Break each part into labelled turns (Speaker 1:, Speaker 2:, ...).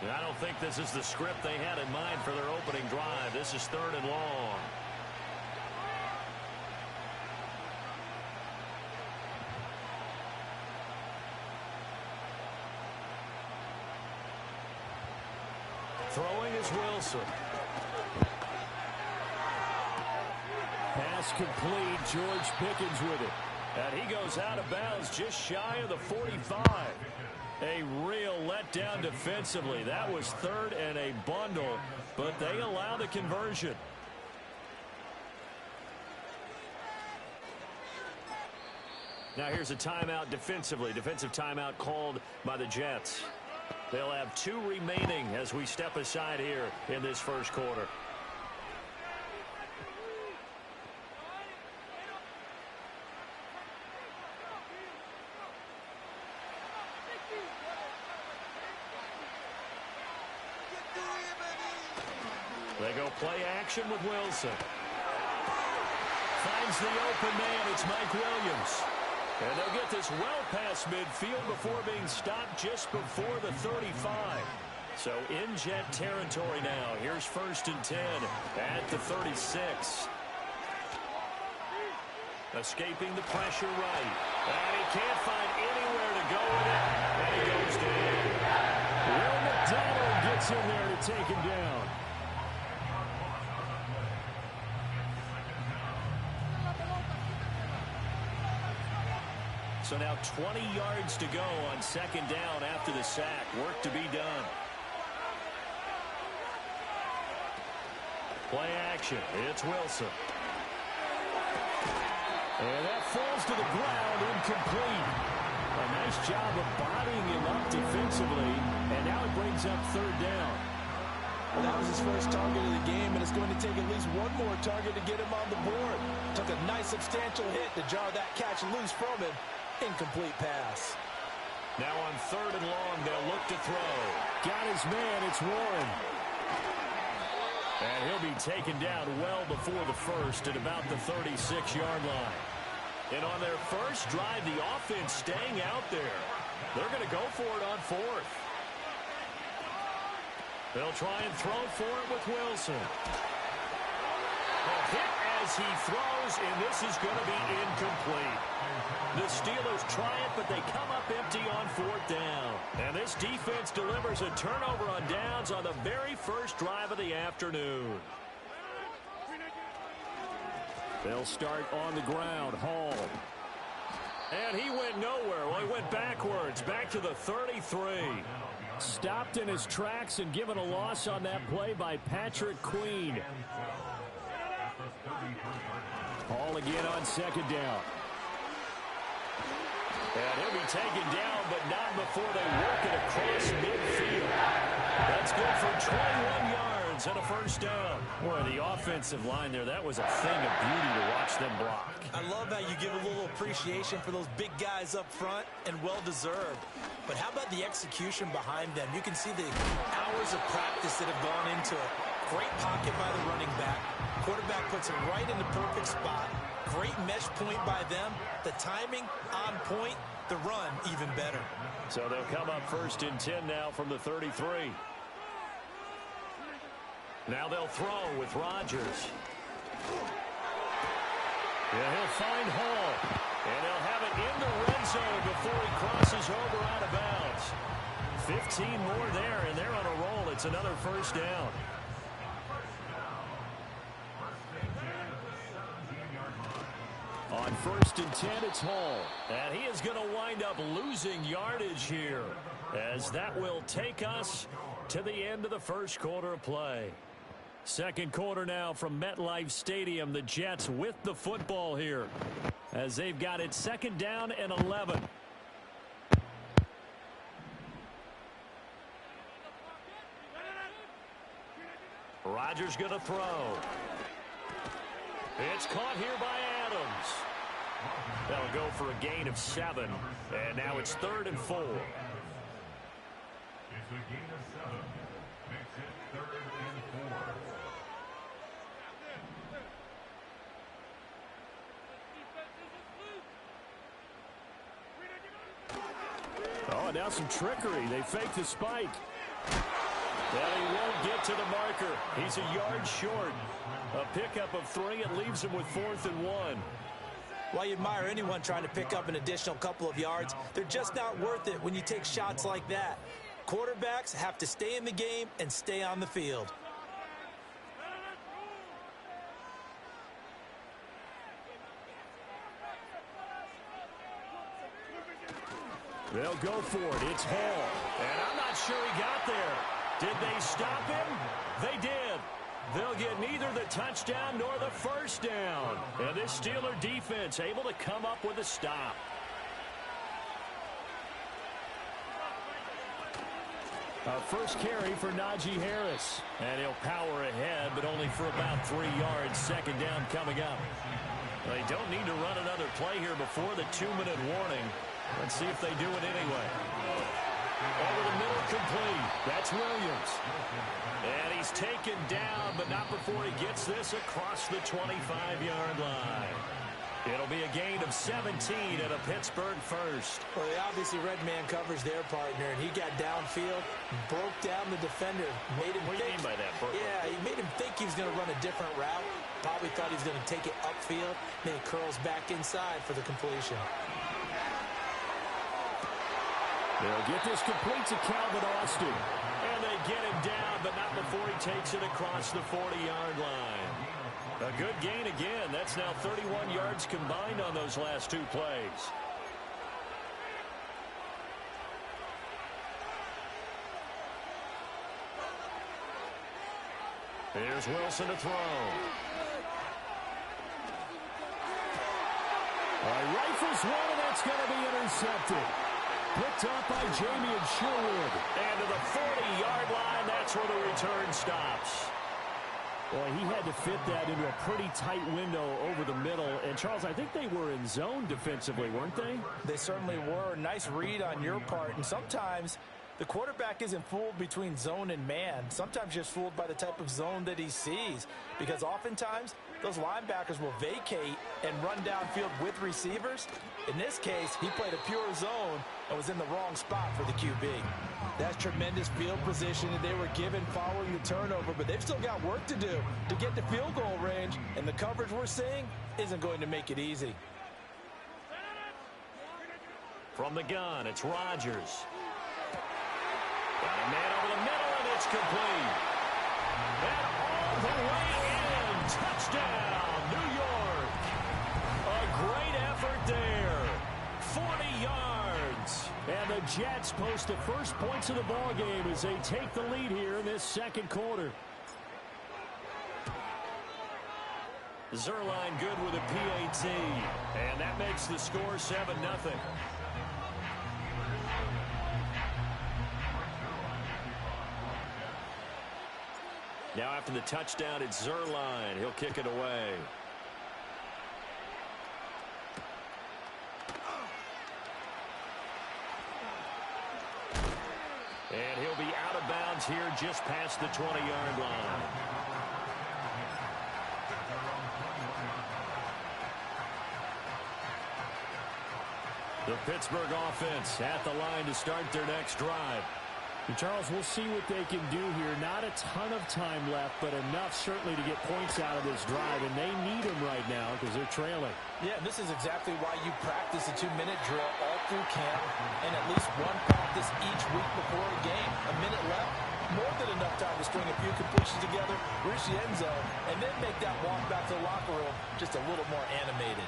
Speaker 1: I don't think this is the script they had in mind for their opening drive. This is 3rd and long. Throwing is Wilson.
Speaker 2: Pass complete. George Pickens with it.
Speaker 1: And he goes out of bounds just shy of the 45. A real letdown defensively. That was 3rd and a bundle, but they allow the conversion. Now here's a timeout defensively. Defensive timeout called by the Jets. They'll have 2 remaining as we step aside here in this first quarter. They go play action with Wilson. Finds the open man. It's Mike Williams. And they'll get this well past midfield before being stopped just before the 35. So in Jet territory now. Here's 1st and 10 at the 36. Escaping the pressure right. And he can't find anywhere to go with it. And he goes down.
Speaker 2: Will McDonald gets in there to take him down.
Speaker 1: So now 20 yards to go on 2nd down after the sack. Work to be done. Play action. It's Wilson.
Speaker 2: And that falls to the ground, incomplete. A nice job of bodying him up defensively, and now it brings up 3rd down.
Speaker 3: Well, that was his first target of the game, and it's going to take at least one more target to get him on the board. Took a nice substantial hit to jar that catch loose from him. Incomplete pass.
Speaker 1: Now on 3rd and long, they'll look to throw.
Speaker 2: Got his man. It's Warren.
Speaker 1: And he'll be taken down well before the first at about the 36-yard line. And on their first drive, the offense staying out there. They're going to go for it on 4th. They'll try and throw for it with Wilson. A hit as he throws, and this is going to be incomplete. The Steelers try it, but they come up empty on 4th down. And this defense delivers a turnover on downs on the very first drive of the afternoon.
Speaker 2: They'll start on the ground. Hall.
Speaker 1: And he went nowhere. Well, he went backwards, back to the 33.
Speaker 2: Stopped in his tracks and given a loss on that play by Patrick Queen. Hall again on 2nd down.
Speaker 1: And he'll be taken down, but not before they work it across midfield. That's good for 21 yards and a 1st down. Boy, the offensive line there, that was a thing of beauty to watch them block.
Speaker 3: I love how you give a little appreciation for those big guys up front, and well-deserved. But how about the execution behind them? You can see the hours of practice that have gone into it. Great pocket by the running back. Quarterback puts him right in the perfect spot. Great mesh point by them. The timing on point. The run even better.
Speaker 1: So they'll come up 1st and 10 now from the 33. Now they'll throw with Rodgers. Yeah, he'll find Hall. And they'll have it in the red zone before he crosses over out of bounds. 15 more there, and they're on a roll. It's another 1st down.
Speaker 2: On 1st and 10, it's Hall.
Speaker 1: And he is going to wind up losing yardage here, as that will take us to the end of the first quarter of play. 2nd quarter now from MetLife Stadium. The Jets with the football here, as they've got it 2nd down and 11. Rodgers going to throw. It's caught here by Adams. They'll go for a gain of 7. And now it's 3rd and 4.
Speaker 2: Oh, now some trickery. They fake the spike.
Speaker 1: get to the marker. He's a yard short. A pickup of 3. It leaves him with 4th and 1.
Speaker 3: Well, you admire anyone trying to pick up an additional couple of yards. They're just not worth it when you take shots like that. Quarterbacks have to stay in the game and stay on the field.
Speaker 1: They'll go for it. It's Hall. And I'm not sure he got there. Did they stop him? They did. They'll get neither the touchdown nor the first down. And this Steeler defense able to come up with a stop. A first carry for Najee Harris. And he'll power ahead, but only for about 3 yards. Second down coming up. They don't need to run another play here before the 2-minute warning. Let's see if they do it anyway. Over the middle, complete. That's Williams. And he's taken down, but not before he gets this across the 25-yard line. It'll be a gain of 17 at a Pittsburgh first.
Speaker 3: Well, they obviously read man coverage their partner, and he got downfield, broke down the defender, made him
Speaker 1: What do you mean by that, Burkle?
Speaker 3: Yeah, he made him think he was going to run a different route. Probably thought he was going to take it upfield. Then he curls back inside for the completion.
Speaker 1: They'll get this complete to Calvin Austin. And they get him down, but not before he takes it across the 40-yard line. A good gain again. That's now 31 yards combined on those last 2 plays. Here's Wilson to throw. Rifles one, and that's going to be intercepted. Picked up by Jamie Sherwood. And to the 40-yard line, that's where the return stops.
Speaker 2: Well, he had to fit that into a pretty tight window over the middle. And, Charles, I think they were in zone defensively, weren't they?
Speaker 3: They certainly were. Nice read on your part. And sometimes the quarterback isn't fooled between zone and man. Sometimes just fooled by the type of zone that he sees. Because oftentimes, those linebackers will vacate and run downfield with receivers. In this case, he played a pure zone and was in the wrong spot for the QB. That's tremendous field position that they were given following the turnover, but they've still got work to do to get to field goal range, and the coverage we're seeing isn't going to make it easy.
Speaker 1: From the gun, it's Rodgers. Got a man over the middle, and it's complete. And all the way in. Touchdown, New York. A great effort there. 40 yards.
Speaker 2: And the Jets post the first points of the ballgame as they take the lead here in this second quarter.
Speaker 1: Zuerlein good with a PAT. And that makes the score 7-0. Now after the touchdown, it's Zuerlein. He'll kick it away. And he'll be out of bounds here just past the 20-yard line. The Pittsburgh offense at the line to start their next drive.
Speaker 2: And Charles, we'll see what they can do here. Not a ton of time left, but enough certainly to get points out of this drive, and they need them right now because they're trailing.
Speaker 3: Yeah, this is exactly why you practice a 2-minute drill all through camp and at least one practice each week before a game. A minute left, more than enough time to string a few completions together, reach the end zone, and then make that walk back to the locker room just a little more animated.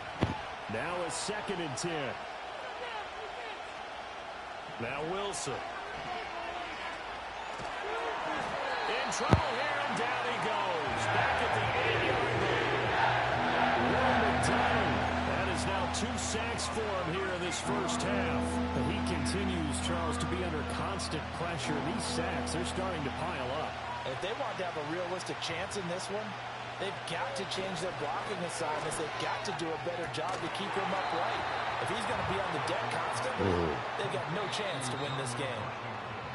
Speaker 2: Now a 2nd and 10.
Speaker 1: Now Wilson. In trouble here, and down he goes. Back at the 8-yard line. Will McDonald. That is now 2 sacks for him here in this first half.
Speaker 2: But he continues, Charles, to be under constant pressure. These sacks, they're starting to pile up.
Speaker 3: If they want to have a realistic chance in this one, they've got to change their blocking assignments. They've got to do a better job to keep him upright. If he's going to be on the deck constantly, they've got no chance to win this game.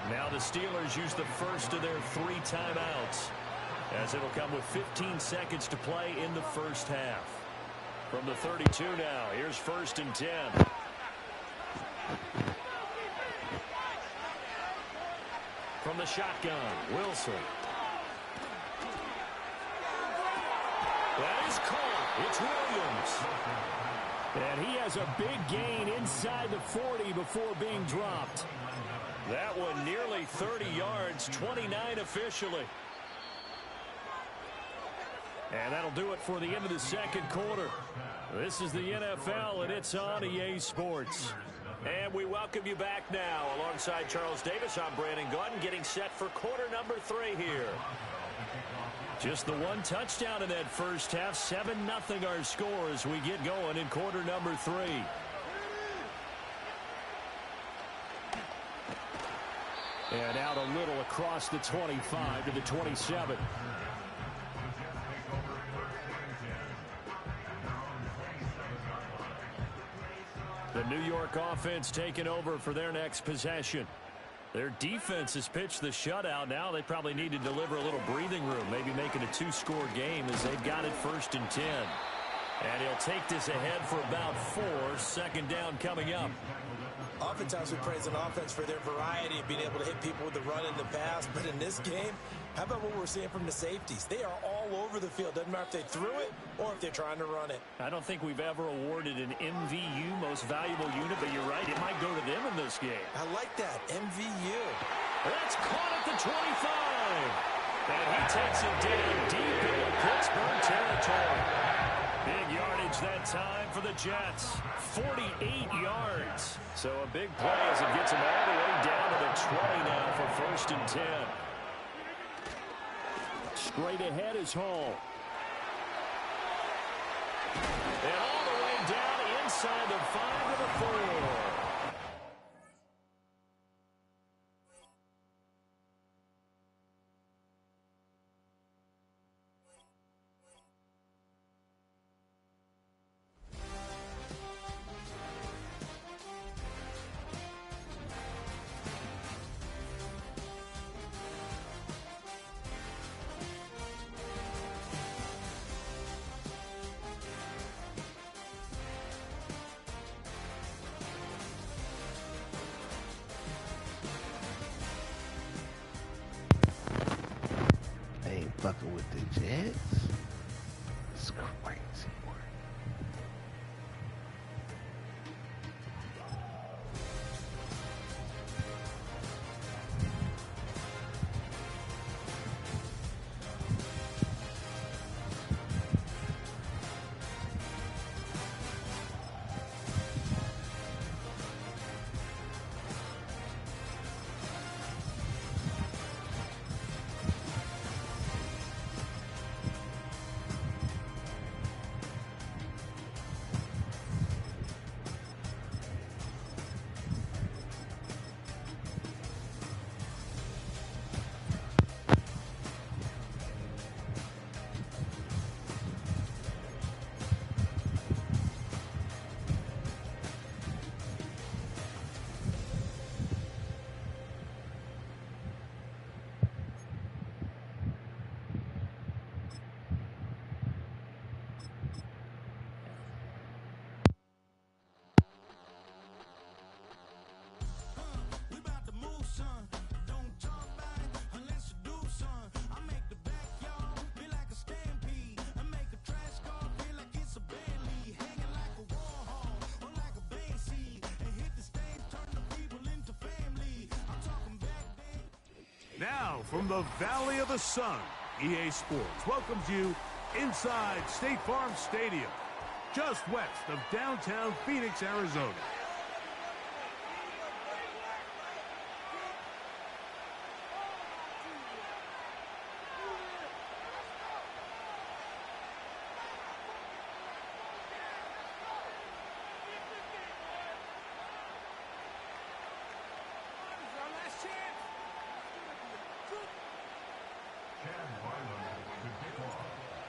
Speaker 1: Now the Steelers use the first of their 3 timeouts, as it'll come with 15 seconds to play in the first half. From the 32 now, here's 1st and 10. From the shotgun, Wilson.
Speaker 2: That is caught. It's Williams. And he has a big gain inside the 40 before being dropped.
Speaker 1: That one nearly 30 yards, 29 officially.
Speaker 2: And that'll do it for the end of the second quarter. This is the NFL, and it's on EA Sports.
Speaker 1: And we welcome you back now. Alongside Charles Davis, I'm Brandon Gaudin, getting set for quarter number 3 here.
Speaker 2: Just the one touchdown in that first half. 7-0 our score as we get going in quarter number 3. And out a little across the 25 to the 27. The New York offense taking over for their next possession. Their defense has pitched the shutout. Now they probably need to deliver a little breathing room, maybe make it a 2-score game as they've got it 1st and 10. And he'll take this ahead for about 4. Second down coming up.
Speaker 3: Oftentimes we praise an offense for their variety of being able to hit people with the run and the pass. But in this game, how about what we're seeing from the safeties? They are all over the field. Doesn't matter if they threw it or if they're trying to run it.
Speaker 2: I don't think we've ever awarded an MVU, most valuable unit, but you're right, it might go to them in this game.
Speaker 3: I like that, MVU.
Speaker 2: That's caught at the 25. And he takes it down deep into Pittsburgh territory. Big yardage that time for the Jets. 48 yards. So a big play as it gets him all the way down to the 20 now for 1st and 10. Straight ahead is Hall. And all the way down inside the 5 to the 4.
Speaker 4: Fucking with the Jets. It's crazy work.
Speaker 5: Now, from the Valley of the Sun, EA Sports welcomes you inside State Farm Stadium, just west of downtown Phoenix, Arizona.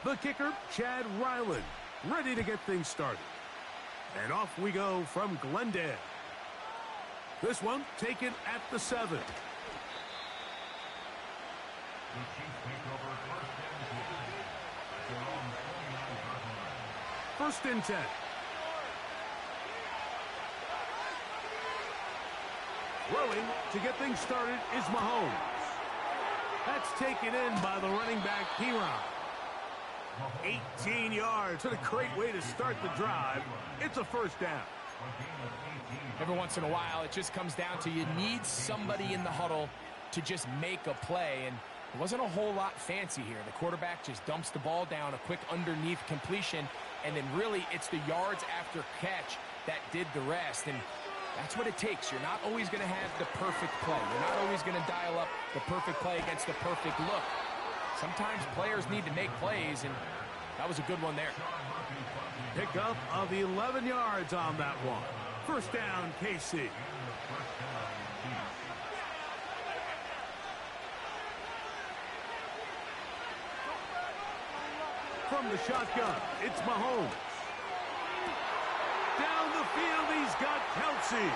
Speaker 5: The kicker, Chad Ryland, ready to get things started. And off we go from Glendale. This one taken at the 7. First and 10. Throwing to get things started is Mahomes. That's taken in by the running back, Piron. 18 yards. What a great way to start the drive. It's a first down.
Speaker 6: Every once in a while, it just comes down to you need somebody in the huddle to just make a play, and it wasn't a whole lot fancy here. The quarterback just dumps the ball down, a quick underneath completion, and then really it's the yards after catch that did the rest, and that's what it takes. You're not always going to have the perfect play. You're not always going to dial up the perfect play against the perfect look. Sometimes players need to make plays, and that was a good one there.
Speaker 5: Pickup of 11 yards on that one. First down, KC. From the shotgun, it's Mahomes. Down the field, he's got Kelce.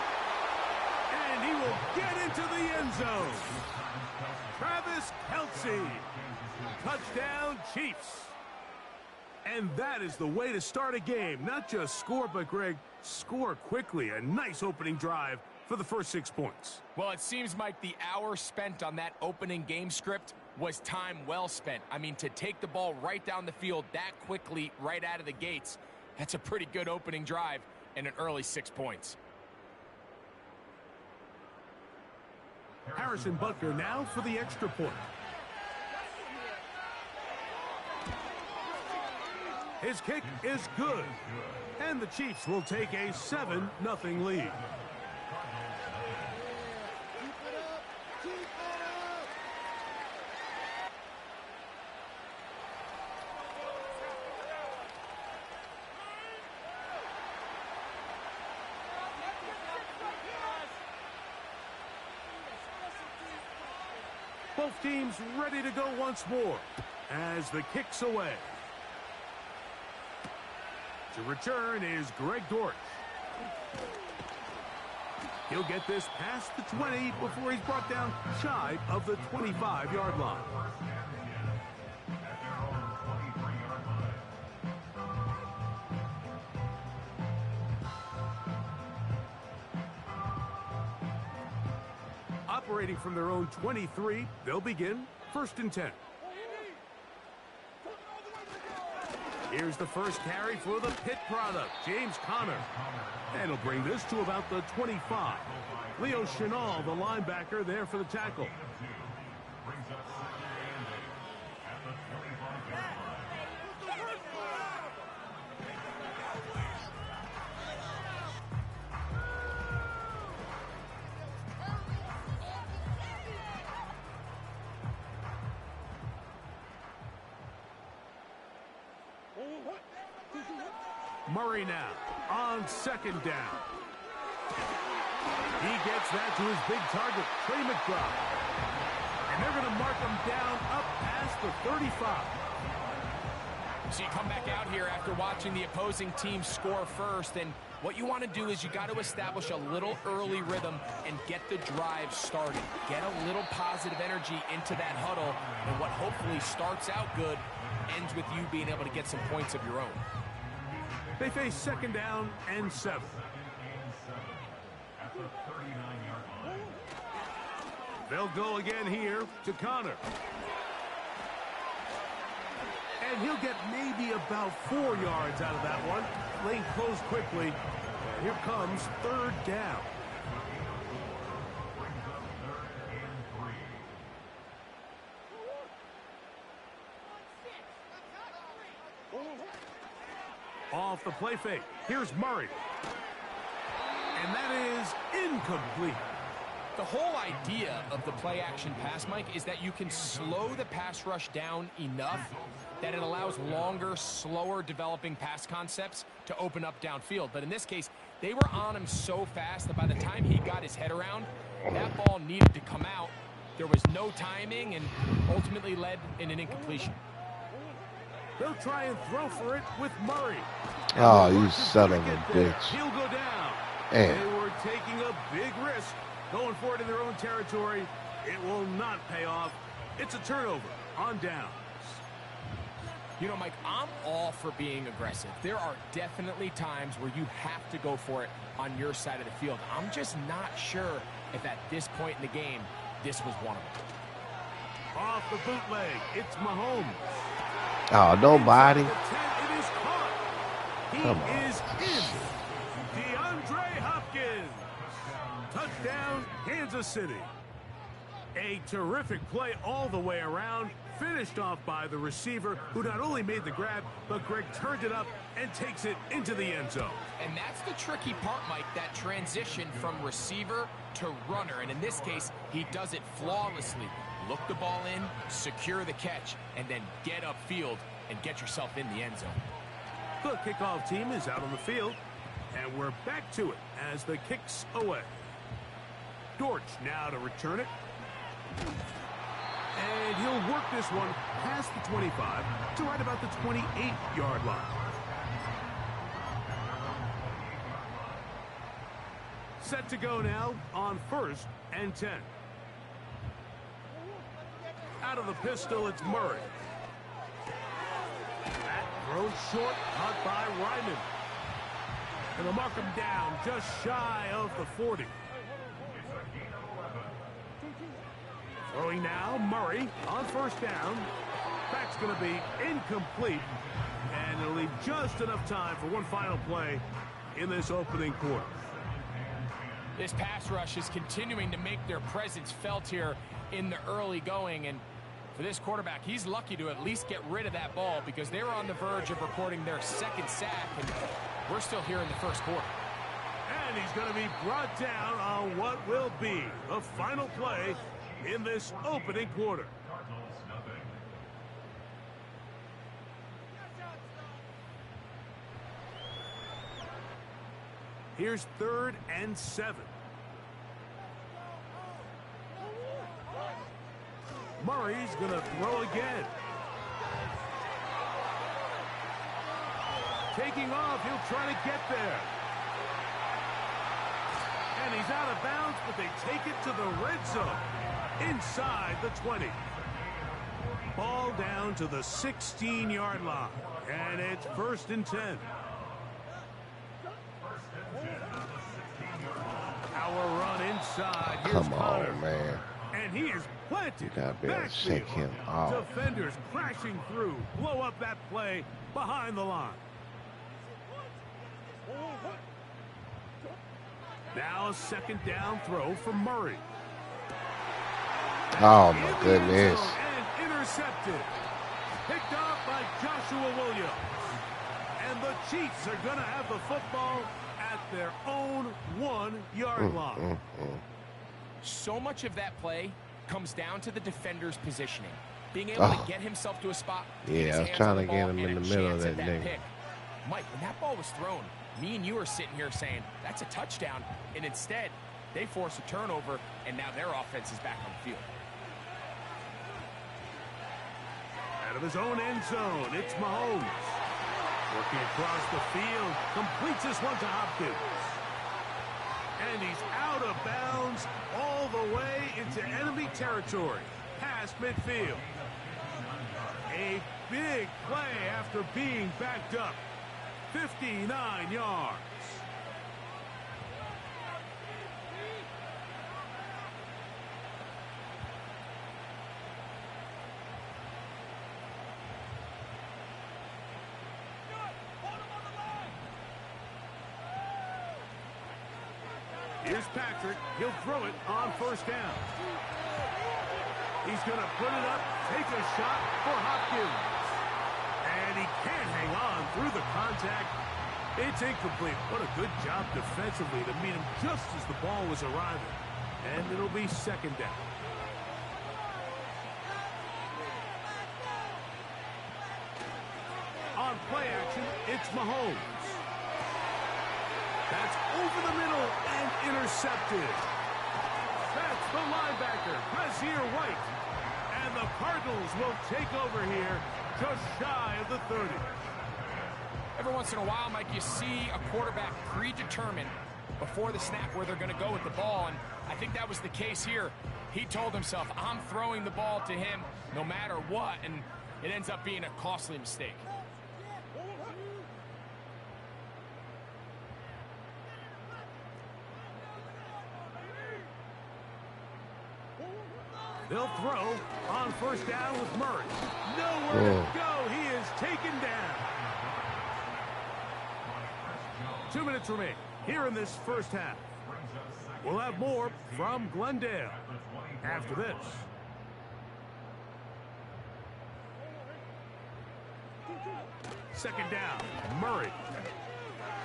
Speaker 5: And he will get into the end zone. Travis Kelce. Touchdown, Chiefs. And that is the way to start a game. Not just score, but, Greg, score quickly. A nice opening drive for the first 6 points.
Speaker 6: Well, it seems like the hour spent on that opening game script was time well spent. I mean, to take the ball right down the field that quickly right out of the gates, that's a pretty good opening drive and an early 6 points.
Speaker 5: Harrison Butker now for the extra point. His kick is good. And the Chiefs will take a 7-0 lead. Both teams ready to go once more as the kick's away. To return is Greg Dortch. He'll get this past the 20 before he's brought down shy of the 25-yard line. Operating from their own 23, they'll begin 1st and 10. Here's the first carry for the Pitt product, James Conner. And he'll bring this to about the 25. Leo Chenal, the linebacker, there for the tackle. Murray now on 2nd down. He gets that to his big target, Trey McBride. And they're going to mark him down up past the 35.
Speaker 6: So you come back out here after watching the opposing team score first, and what you want to do is you got to establish a little early rhythm and get the drive started. Get a little positive energy into that huddle, and what hopefully starts out good ends with you being able to get some points of your own.
Speaker 5: They face 2nd down and 7. They'll go again here to Conner. And he'll get maybe about 4 yards out of that one. Lane closed quickly. And here comes 3rd down. Off the play fake. Here's Murray. And that is incomplete.
Speaker 6: The whole idea of the play-action pass, Mike, is that you can slow the pass rush down enough that it allows longer, slower developing pass concepts to open up downfield. But in this case, they were on him so fast that by the time he got his head around, that ball needed to come out. There was no timing and ultimately led in an incompletion.
Speaker 5: They'll try and throw for it with Murray.
Speaker 4: Oh, you son of a bitch.
Speaker 5: He'll go down.
Speaker 4: Man.
Speaker 5: They were taking a big risk going for it in their own territory. It will not pay off. It's a turnover on downs.
Speaker 6: You know, Mike, I'm all for being aggressive. There are definitely times where you have to go for it on your side of the field. I'm just not sure if at this point in the game, this was one of them.
Speaker 5: Off the bootleg, it's Mahomes.
Speaker 4: Oh, nobody.
Speaker 5: Inside the 10, it is caught. He
Speaker 4: Come on.
Speaker 5: is in. DeAndre Hopkins. Touchdown, Kansas City. A terrific play all the way around, finished off by the receiver, who not only made the grab, but Greg turned it up and takes it into the end zone.
Speaker 6: And that's the tricky part, Mike, that transition from receiver to runner. And in this case, he does it flawlessly. Look the ball in, secure the catch, and then get upfield and get yourself in the end zone.
Speaker 5: The kickoff team is out on the field, and we're back to it as the kick's away. Dortch now to return it. And he'll work this one past the 25 to right about the 28-yard line. Set to go now on 1st and 10. Out of the pistol, it's Murray. That throw short, caught by Ryman. And they'll mark him down just shy of the 40. Throwing now, Murray on 1st down. That's going to be incomplete. And it'll leave just enough time for one final play in this opening quarter.
Speaker 6: This pass rush is continuing to make their presence felt here in the early going. And for this quarterback, he's lucky to at least get rid of that ball because they were on the verge of recording their 2nd sack. And we're still here in the 1st quarter.
Speaker 5: And he's going to be brought down on what will be the final play in this opening quarter. Here's 3rd and 7. Murray's going to throw again. Taking off, he'll try to get there. And he's out of bounds, but they take it to the red zone. Inside the 20. Ball down to the 16-yard line. And it's 1st and 10. Our run inside. Here's
Speaker 4: Come
Speaker 5: Connor.
Speaker 4: on, man.
Speaker 5: And he is planted.
Speaker 4: You gotta be able to
Speaker 5: Backfield.
Speaker 4: shake him off.
Speaker 5: Defenders crashing through. Blow up that play behind the line. Now a 2nd down throw from Murray.
Speaker 4: Oh,
Speaker 5: In
Speaker 4: my
Speaker 5: the end
Speaker 4: goodness.
Speaker 5: zone and intercepted. Picked off by Joshua Williams. And the Chiefs are going to have the football at their own 1-yard line.
Speaker 6: So much of that play comes down to the defender's positioning. Being able to get himself to a spot.
Speaker 4: Yeah, I was trying to get him in the middle of that nigga.
Speaker 6: Pick. Mike, when that ball was thrown, me and you are sitting here saying, that's a touchdown. And instead, they force a turnover, and now their offense is back on the field.
Speaker 5: Out of his own end zone, it's Mahomes. Working across the field, completes this one to Hopkins. And he's out of bounds all the way into enemy territory, past midfield. A big play after being backed up. 59 yards. Here's Patrick. He'll throw it on 1st down. He's going to put it up, take a shot for Hopkins. And he can't hang on through the contact. It's incomplete. What a good job defensively to meet him just as the ball was arriving. And it'll be 2nd down. On play action, it's Mahomes. That's over the middle and intercepted. That's the linebacker, Kazir White. And the Cardinals will take over here just shy of the 30.
Speaker 6: Every once in a while, Mike, you see a quarterback predetermined before the snap where they're going to go with the ball, and I think that was the case here. He told himself, I'm throwing the ball to him no matter what, and it ends up being a costly mistake.
Speaker 5: They'll throw on first down with Murray. Nowhere to go. He is taken down. 2 minutes remain here in this first half. We'll have more from Glendale after this. Second down, Murray.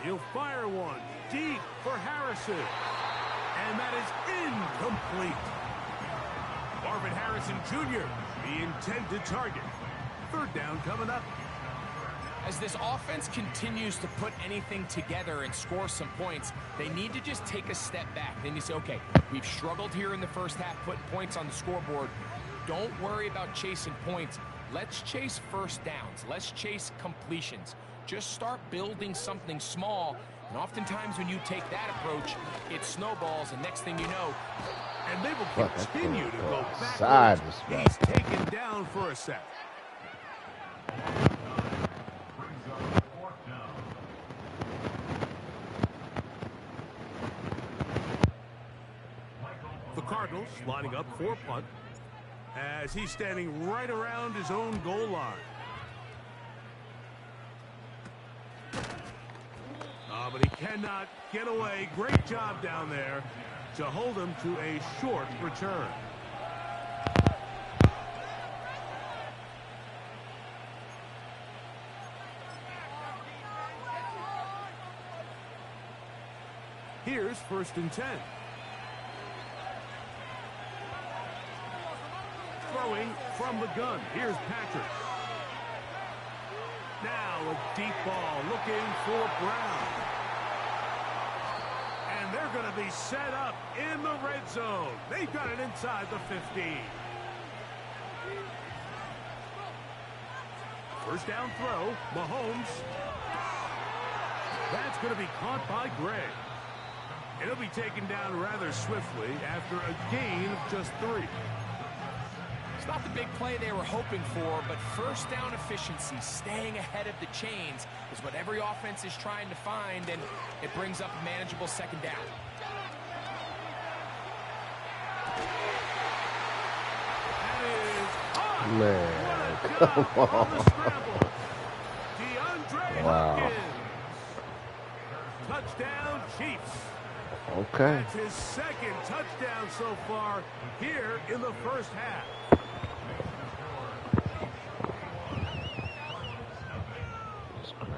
Speaker 5: He'll fire one deep for Harrison. And that is incomplete. Marvin Harrison Jr., the intended target. Third down coming up.
Speaker 6: As this offense continues to put anything together and score some points, they need to just take a step back. Then you say, okay, we've struggled here in the first half, putting points on the scoreboard. Don't worry about chasing points. Let's chase first downs. Let's chase completions. Just start building something small. And oftentimes when you take that approach, it snowballs, and next thing you know,
Speaker 5: and they will continue to go backwards. He's taken down for a sack. The Cardinals lining up for punt as he's standing right around his own goal line. But he cannot get away. Great job down there to hold him to a short return. Here's 1st and 10. Throwing from the gun. Here's Patrick. Now a deep ball looking for Brown. And they're going to be set up in the red zone. They've got it inside the 15. First down throw, Mahomes. That's going to be caught by Gray. It'll be taken down rather swiftly after a gain of just 3.
Speaker 6: It's not the big play they were hoping for, but first down efficiency, staying ahead of the chains, is what every offense is trying to find, and it brings up a manageable second down.
Speaker 5: That is on.
Speaker 4: Man,
Speaker 5: What a job on the scramble. DeAndre Hopkins. Touchdown, Chiefs.
Speaker 4: okay.
Speaker 5: That's his second touchdown so far here in the first half.
Speaker 4: That's crazy.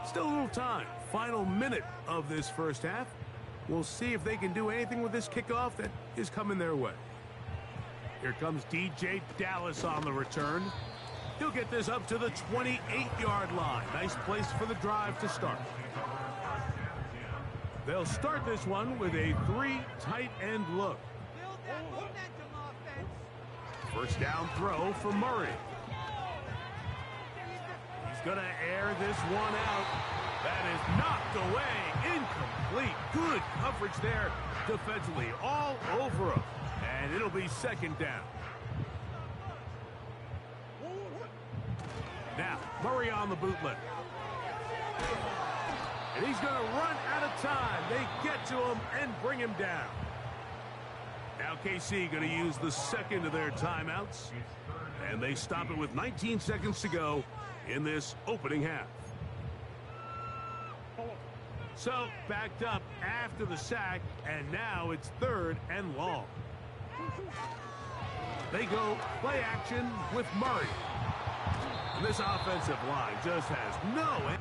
Speaker 5: Still a little time. Final minute of this first half. We'll see if they can do anything with this kickoff that is coming their way. Here comes DJ Dallas on the return. He'll get this up to the 28-yard line. Nice place for the drive to start. They'll start this one with a 3 tight end look. First down throw for Murray. He's going to air this one out. That is knocked away. Incomplete. Good coverage there defensively all over him. And it'll be second down. Now, Murray on the bootleg. And he's going to run out of time. They get to him and bring him down. Now KC going to use the second of their timeouts. And they stop it with 19 seconds to go in this opening half. So, backed up after the sack, and now it's 3rd and long. They go play action with Murray. And this offensive line just has no...